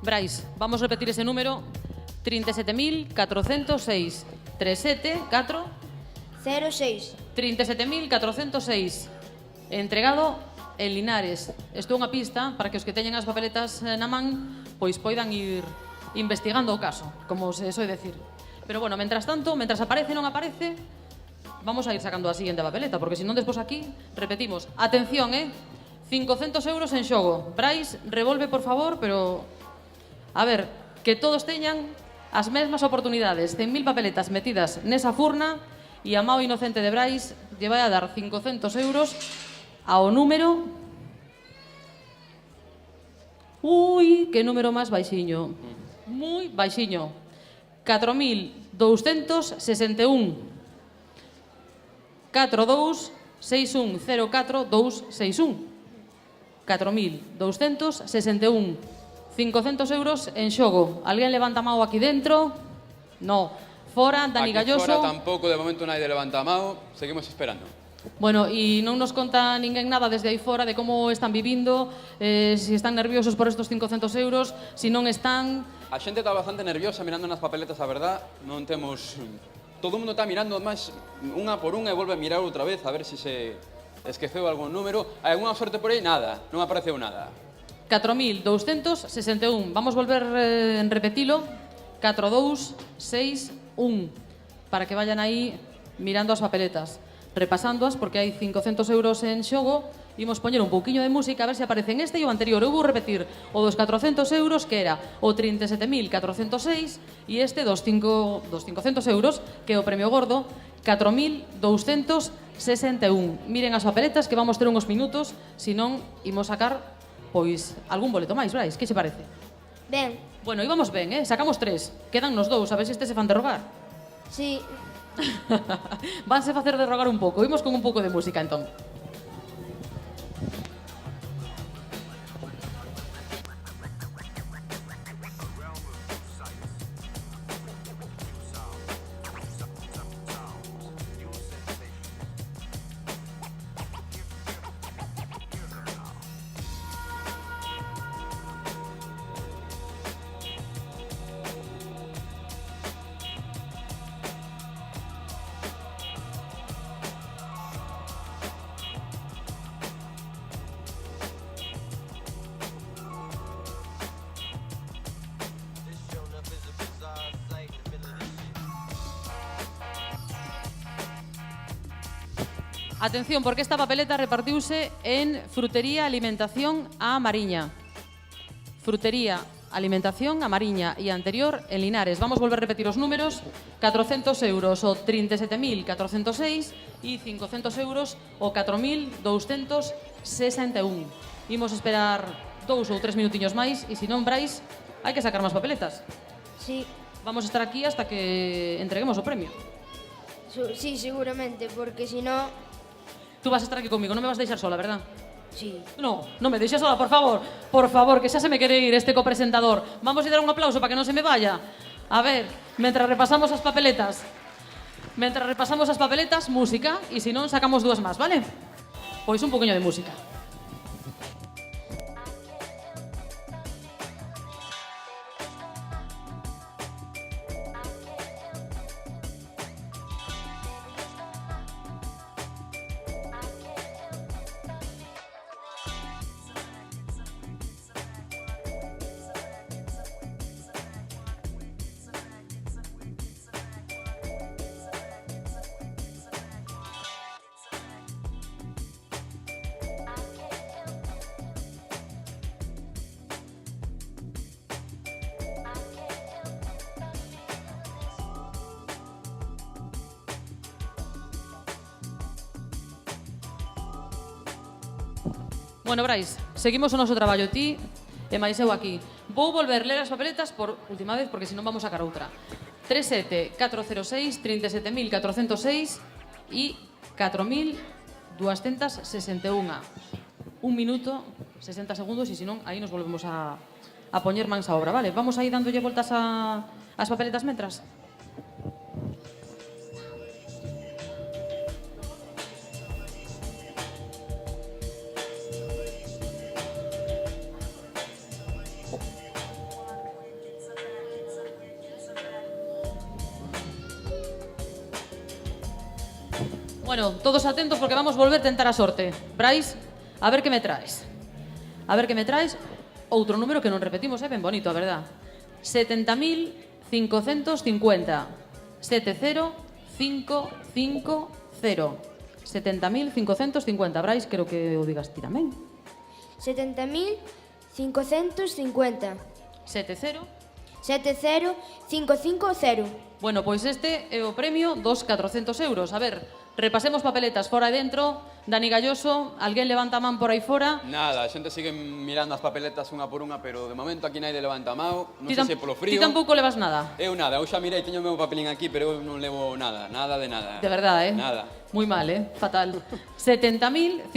Brais, vamos a repetir ese número. 37.406. 374 06. 37.406. Entregado en Linares. Isto é unha pista para que os que teñen as papeletas na man pois poidan ir investigando o caso, como se soe decir. Pero bueno, mentras tanto, mentras aparece non aparece, vamos a ir sacando a seguinte papeleta, porque se non despois aquí, repetimos. Atención, 500 euros en xogo. Brais, revolve, por favor, pero... A ver, que todos teñan as mesmas oportunidades. 100.000 papeletas metidas nesa furna e a mao inocente de Brais lle vai a dar 500 euros ao número... Ui, que número máis baixiño. Moi baixiño. 4.261. 426104 261. 4.261. 500 euros en xogo. Alguén levanta a mao aquí dentro? No. Fora, Dani Galloso. Aquí fora tampouco, de momento naide levanta a mao. Seguimos esperando. Bueno, e non nos conta ninguén nada desde aí fora de como están vivindo, si están nerviosos por estos 500 euros, si non están... A xente está bastante nerviosa mirando nas papeletas, a verdad. Non temos... Todo o mundo está mirando máis unha por unha e volve a mirar outra vez a ver se se esqueceu algún número. Hai algunha sorte por aí? Nada. Non apareceu nada. 4.261. Vamos volver en repetilo. 4261. Para que vayan aí mirando as papeletas, repasándoas, porque hai 500 euros en xogo. Imos poñer un pouquiño de música a ver se aparece en este e o anterior. Eu vou repetir o dos 400 euros, que era o 37.406, e este dos 500 euros, que é o premio gordo, 4.261. Miren as papeletas, que vamos ter uns minutos, senón imos sacar pois algún boleto máis, Brais, que che parece? Ben. Bueno, íbamos ben, sacamos 3. Quedan nos 2, a ver se este se fan derrogar. Sí. Vanse facer derrogar un pouco. Imos con un pouco de música, entón. Atención, porque esta papeleta repartiuse en Frutería Alimentación a Mariña. Frutería Alimentación a Mariña e anterior en Linares. Vamos volver a repetir os números. 400 euros o 37.406 e 500 euros o 4.261. Imos esperar 2 ou 3 minutiños máis e se non, Brais, hai que sacar máis papeletas. Sí. Vamos a estar aquí hasta que entreguemos o premio. Sí, seguramente, porque si no... Tú vas a estar aquí conmigo, non me vas a deixar sola, verdad? Sí. No, non me deixes sola, por favor. Por favor, que xa se me quere ir este copresentador. Vamos a dar un aplauso para que non se me vaya. A ver, mentras repasamos as papeletas. Mentras repasamos as papeletas, música, e se non, sacamos 2 máis, vale? Pois un poquinho de música. Bueno, Brais, seguimos o noso traballo. Ti e máis eu aquí. Vou volver ler as papeletas por última vez, porque senón vamos a sacar outra. 37406, 37406 e 4261. 1 minuto, 60 segundos, e senón aí nos volvemos a poñer mans a obra, vale? Vamos aí dándolle voltas ás papeletas mentras. Bueno, todos atentos porque vamos volver a tentar a sorte. Brais, a ver que me traes. A ver que me traes. Outro número que non repetimos, ben bonito, a verdad. 70.550. 70550. 70.550. Brais, quero que o digas ti tamén. 70.550. 70. 70550. Bueno, pois este é o premio dos 400 euros. A ver, repasemos papeletas fora e dentro. Dani Galloso, alguén levanta a man por aí fora. Nada, a xente sigue mirando as papeletas unha por unha, pero de momento aquí naide levanta a mão. Non sei se polo frío. Ti tampouco levas nada. Eu nada, eu xa mirei, teño o meu papelín aquí, pero eu non levo nada, nada de nada. De verdade, Nada. Moi mal, fatal. 70.550.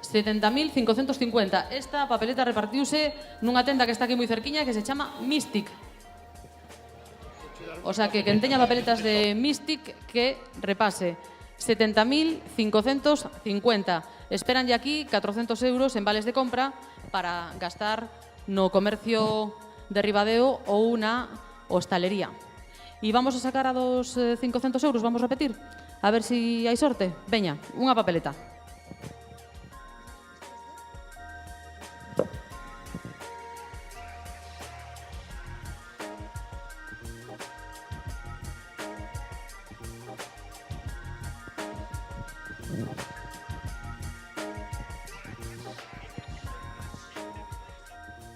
70.550. Esta papeleta repartiuse nunha tenda que está aquí moi cerquiña que se chama Mystic. O sea que quen teña papeletas de Mystic que repase. 70.550. Esperanlle aquí 400 euros en vales de compra para gastar no comercio de Ribadeo ou na hostalería. E vamos a sacar a dos 500 euros, vamos a repetir. A ver si hai sorte. Veña, unha papeleta.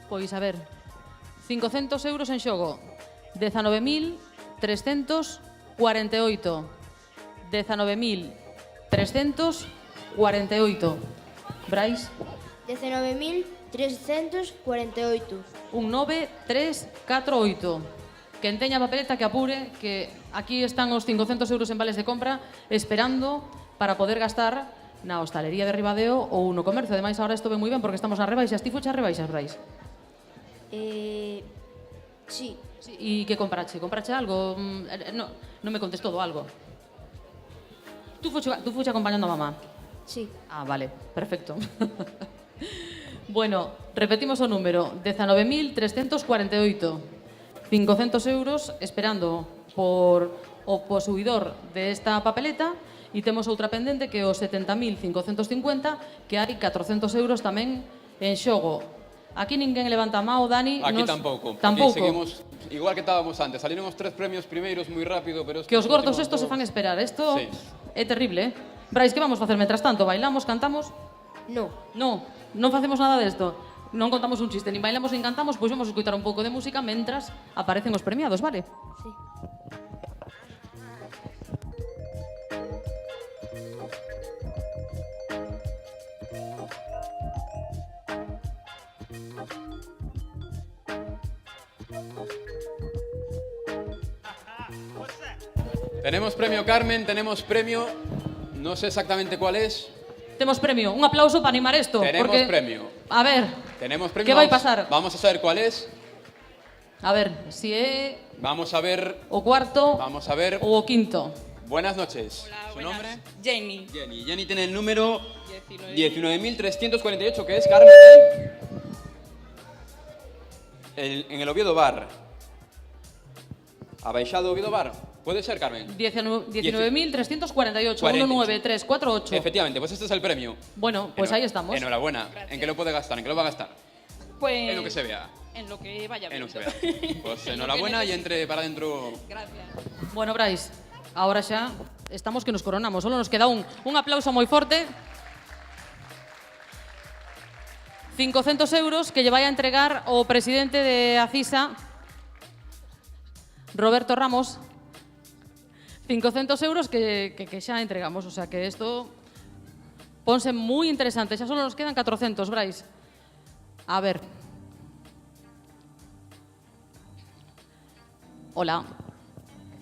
Pois a ver, 500 euros en xogo, 19.348. 19.348. Brais? 19.348. 19348. Quen teña papeleta que apure, que aquí están os 500 euros en vales de compra esperando para poder gastar na hostalería de Ribadeo ou no comercio. Ademais, agora isto ve moi ben porque estamos nas rebaixas. Ti fuche as rebaixas, Brais? Sí. E que comprache? Comprache algo? Non me contestou do algo. Tú fuche acompañando a mamá? Sí. Ah, vale, perfecto. Bueno, repetimos o número. 19.348. 500 euros esperando por o posuidor desta papeleta e temos outra pendente que o 70.550 que hai 400 euros tamén en xogo. Aquí ninguén levanta a mão, Dani. Aquí tampouco. Tampouco. Aquí seguimos igual que estábamos antes. Salieron os 3 premios primeiros moi rápido, pero que os gordos estos se fan esperar. Isto sí. É terrible, Brais, que vamos facer mentras tanto? Bailamos, cantamos? No. Non facemos nada desto. Non contamos un chiste, nin bailamos, nin cantamos, pois vamos a escutar un pouco de música mentras aparecen os premiados, vale? Sí. Tenemos premio Carmen, tenemos premio, no sé exactamente cuál es. Temos premio, un aplauso para animar isto. Tenemos porque, premio. A ver, Tenemos premio. ¿Qué vai pasar? Vamos a saber cuál es. A ver, si é Vamos a ver. o cuarto Vamos a ver. ou o quinto. Buenas noches. Hola, ¿Su buenas. nombre? Jenny. Jenny. Jenny tiene el número 19.348. 19.348, que es Carmen. En el Oviedo Bar. ¿Abaixado Oviedo Bar? ¿Puede ser, Carmen? 19.348, 19348. Efectivamente, pues este es el premio. Bueno, pues ahí estamos. Enhorabuena. Gracias. ¿En qué lo puede gastar? ¿En qué lo va a gastar? Pues En lo que se vea. en lo que vaya En lo viendo. que se vea. Pues enhorabuena y entre para adentro. Gracias. Bueno, Brais, ahora xa estamos que nos coronamos. Solo nos queda un aplauso moi forte. 500 euros que lle vai a entregar o presidente de Acisa, Roberto Ramos. 500 euros que xa entregamos. O sea que isto Ponse moi interesante. Xa só nos quedan 400, Brais. A ver. Hola.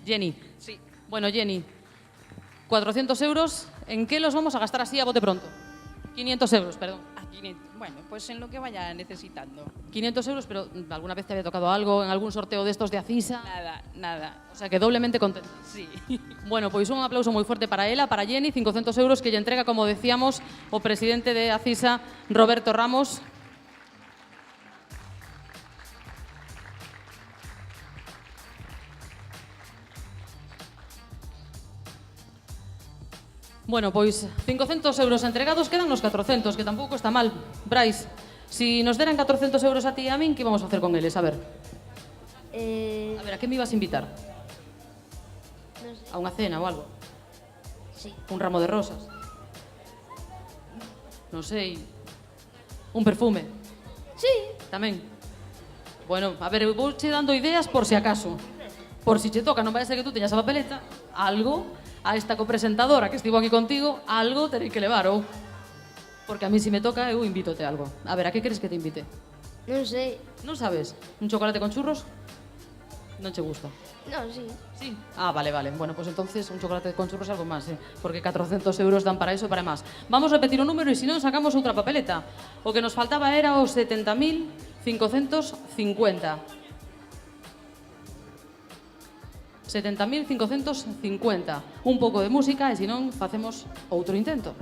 Jenny. Sí. Bueno, Jenny, 400 euros, ¿en qué los vamos a gastar así a bote pronto? 500 euros, perdón. Ah, 500. Bueno, pues en lo que vaya necesitando. 500 euros, pero ¿alguna vez te había tocado algo en algún sorteo de estos de Acisa? Nada, nada. O sea que doblemente contento. Sí. Bueno, pois un aplauso moi forte para ela, para Jenny, 500 euros que lle entrega, como decíamos, o presidente de Acisa, Roberto Ramos. Bueno, pois 500 euros entregados, quedan nos 400, que tampouco está mal. Brais, si nos deran 400 euros a ti e a min, que vamos a hacer con eles? A ver, a que me ibas a invitar? Non sei. A unha cena ou algo? Sí. Un ramo de rosas? Non sei. Un perfume? Sí. Tamén. Bueno, a ver, eu vou che dando ideas por si acaso. Por si che toca, non vai ser que tú teñas a papeleta, algo, a esta copresentadora que estivo aquí contigo, algo terei que levar, ou? Porque a mí, si me toca, eu invítote algo. A ver, a que queres que te invite? Non sei. Non sabes? Un chocolate con churros? Non che gusta? Non, sí. Sí. Ah, vale, vale. Bueno, pues entonces un chocolate con churros algo más, porque 400 euros dan para eso e para más. Vamos a repetir o número e se non sacamos outra papeleta. O que nos faltaba era os 70.550. 70.550. Un pouco de música e se non facemos outro intento.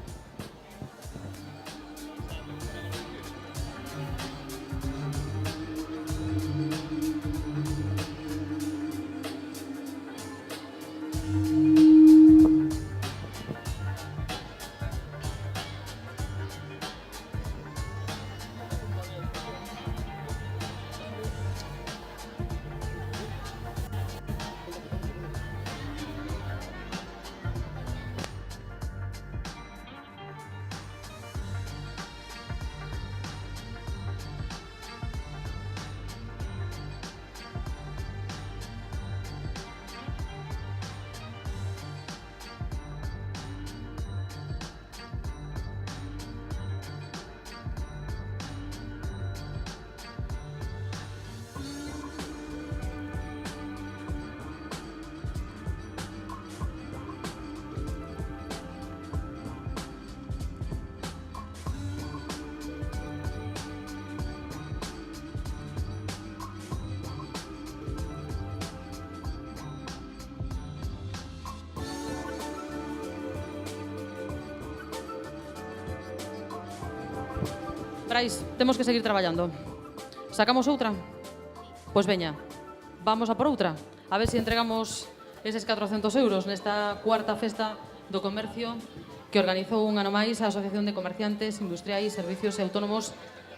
Brais, temos que seguir traballando. Sacamos outra? Pois veña, vamos a por outra. A ver se entregamos eses 400 euros nesta cuarta festa do comercio que organizou un ano máis a Asociación de Comerciantes, Industriais, Servicios e Autónomos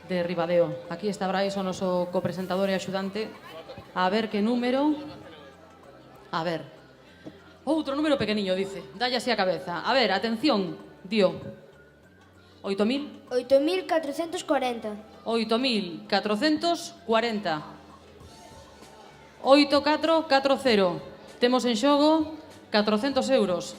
de Ribadeo. Aquí está Brais, o noso copresentador e axudante. A ver que número... A ver. Outro número pequeniño, dice. Dalle así a cabeza. A ver, atención, dio. 8.000? 8.440. 8.440. 8440. Temos en xogo 400 euros.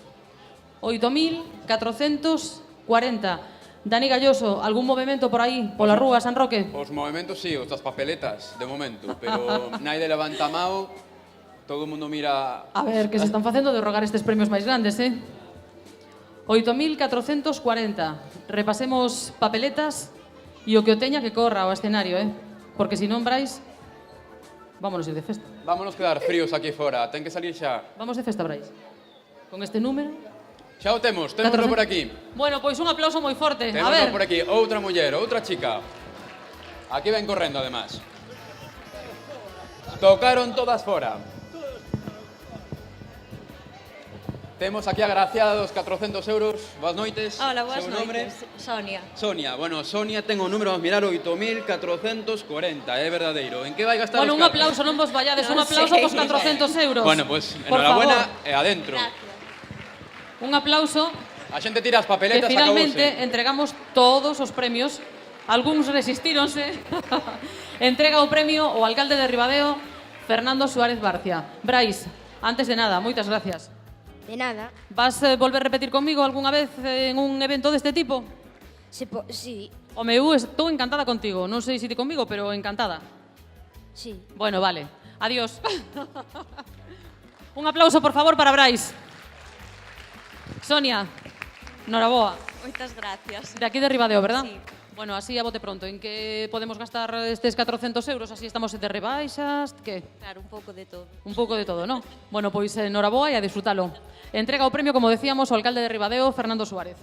8.440. Dani Galloso, algún movimento por aí, pola rúa San Roque? Os movimentos sí, os das papeletas, de momento, pero naide levanta a mao, todo o mundo mira... A ver, que se están facendo de rogar estes premios máis grandes, 8.440. Repasemos papeletas e o que o teña que corra ao escenario, porque se non, Brais, vámonos ir de festa. Vámonos quedar fríos aquí fora, ten que salir xa. Vamos de festa, Brais. Con este número... Xa o temos por aquí. Bueno, pois un aplauso moi forte. A Témoslo ver. por aquí, outra muller, outra chica. Aquí ven correndo, además. Tocaron todas fora. Temos aquí a agraciada dos 400 euros. Boas noites. Hola, boas Seu nombre? noites. Sonia. Sonia. Bueno, Sonia ten o número, vamos mirar, 8.440, é verdadeiro. En que vai gastar Bueno, os un cartos? aplauso, non vos vallades, un Non aplauso sei. cos 400 euros. Bueno, pues, Por enhorabuena favor. e adentro. Un aplauso A xente tira as que papeletas, finalmente acabouse. entregamos todos os premios. Algúns resistíronse. Entrega o premio o alcalde de Ribadeo, Fernando Suárez Barcia. Brais, antes de nada, moitas gracias. De nada. Vas volver a repetir conmigo algunha vez en un evento deste tipo? Sí. Home, eu estou encantada contigo. Non sei se ti conmigo, pero encantada. Sí. Bueno, vale. Adiós. Un aplauso, por favor, para Brais. Sonia, noraboa. Moitas gracias. De aquí de Ribadeo, verdad? Sí. Bueno, así a bote pronto. En que podemos gastar estes 400 euros? Así estamos de rebaixas, que? Claro, un pouco de todo. Un pouco de todo, non? Bueno, pois noraboa e a disfrutalo. Entrega o premio, como decíamos, ao alcalde de Ribadeo, Fernando Suárez.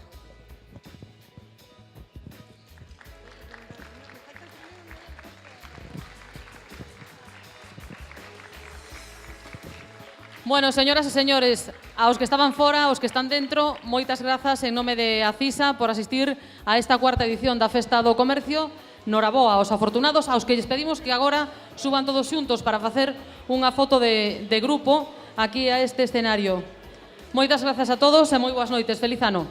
Bueno, señoras e señores, aos que estaban fora, aos que están dentro, moitas grazas en nome de Acisa por asistir a esta cuarta edición da Festa do Comercio. Noraboa aos afortunados, aos que lles pedimos que agora suban todos xuntos para facer unha foto de grupo aquí a este escenario. Moitas grazas a todos e moi boas noites. Feliz ano.